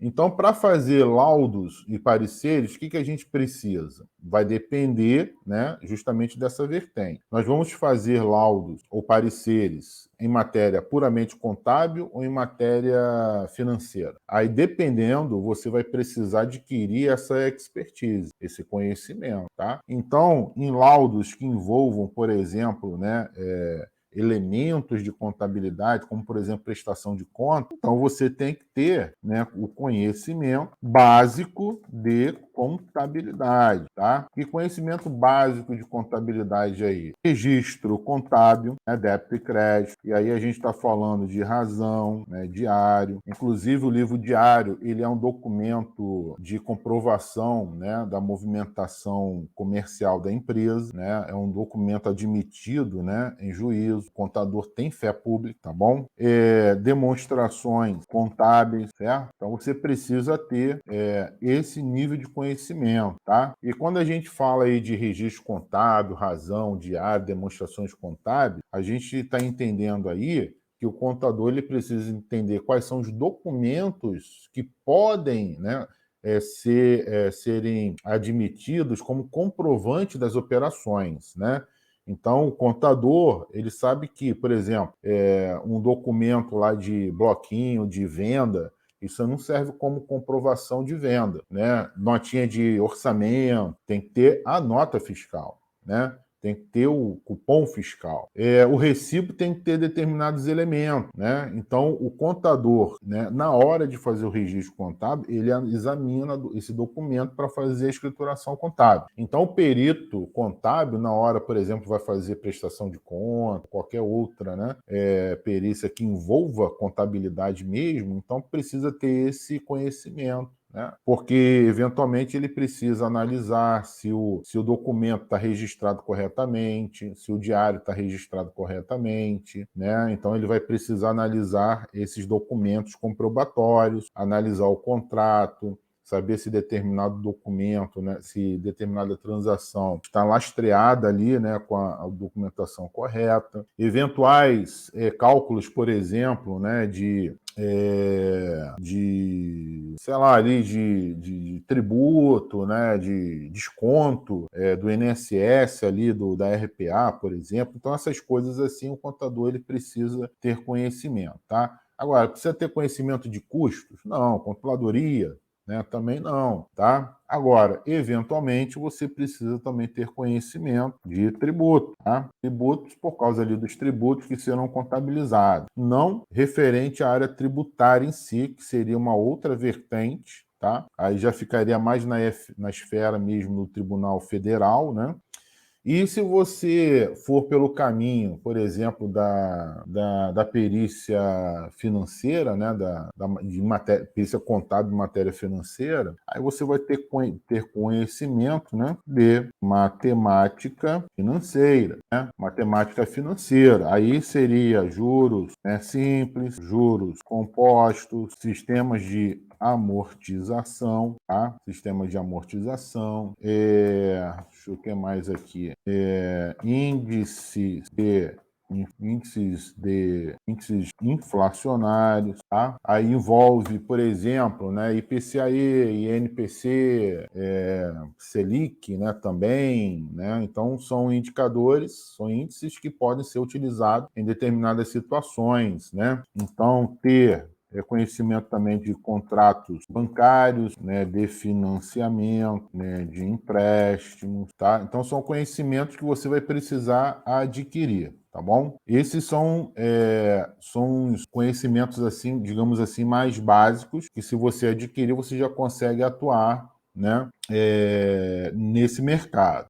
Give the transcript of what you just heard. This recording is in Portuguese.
Então, para fazer laudos e pareceres, o que a gente precisa? Vai depender, né, justamente dessa vertente. Nós vamos fazer laudos ou pareceres em matéria puramente contábil ou em matéria financeira. Aí, dependendo, você vai precisar adquirir essa expertise, esse conhecimento, tá? Então, em laudos que envolvam, por exemplo, né, elementos de contabilidade, como, por exemplo, prestação de conta, então você tem que ter, né, o conhecimento básico de contabilidade, tá? E conhecimento básico de contabilidade aí? Registro contábil, né, débito e crédito, e aí a gente está falando de razão, né, diário. Inclusive, o livro diário, ele é um documento de comprovação, né, da movimentação comercial da empresa, né? É um documento admitido, né, em juízo. O contador tem fé pública, tá bom? Demonstrações contábeis, certo? Então você precisa ter esse nível de conhecimento, tá? E quando a gente fala aí de registro contábil, razão, diário, demonstrações contábeis, a gente está entendendo aí que o contador ele precisa entender quais são os documentos que podem, né, serem admitidos como comprovante das operações, né? Então, o contador, ele sabe que, por exemplo, um documento lá de bloquinho de venda, isso não serve como comprovação de venda, né? Notinha de orçamento, tem que ter a nota fiscal, né? Tem que ter o cupom fiscal. O recibo tem que ter determinados elementos, né? Então, o contador, né, na hora de fazer o registro contábil, ele examina esse documento para fazer a escrituração contábil. Então, o perito contábil, na hora, por exemplo, vai fazer prestação de conta, qualquer outra, né, perícia que envolva contabilidade mesmo, então precisa ter esse conhecimento, né? Porque, eventualmente, ele precisa analisar se o documento está registrado corretamente, se o diário está registrado corretamente, né? Então, ele vai precisar analisar esses documentos comprobatórios, analisar o contrato, saber se determinado documento, né, se determinada transação está lastreada ali, né, com a documentação correta. Eventuais cálculos, por exemplo, né, sei lá, ali de tributo, né, de desconto do INSS ali, da RPA, por exemplo. Então, essas coisas assim, o contador ele precisa ter conhecimento, tá? Agora, precisa ter conhecimento de custos? Não. Controladoria? Né, também não, tá? Agora, eventualmente, você precisa também ter conhecimento de tributo, tá? Tributos por causa ali dos tributos que serão contabilizados. Não referente à área tributária em si, que seria uma outra vertente, tá? Aí já ficaria mais na esfera mesmo do Tribunal Federal, né? E se você for pelo caminho, por exemplo, da perícia financeira, né, perícia contábil em matéria financeira, aí você vai ter conhecimento, né, de matemática financeira, né? Matemática financeira. Aí seria juros, né, simples, juros compostos, sistemas de amortização, tá? Sistema de amortização, deixa eu ver mais aqui, índices inflacionários, tá? Aí envolve, por exemplo, né, IPCA, INPC, Selic, né, também, né? Então são indicadores, são índices que podem ser utilizados em determinadas situações, né? Então ter conhecimento também de contratos bancários, né, de financiamento, né, de empréstimos, tá? Então, são conhecimentos que você vai precisar adquirir, tá bom? Esses são os conhecimentos, assim, digamos assim, mais básicos, que se você adquirir, você já consegue atuar, né, nesse mercado.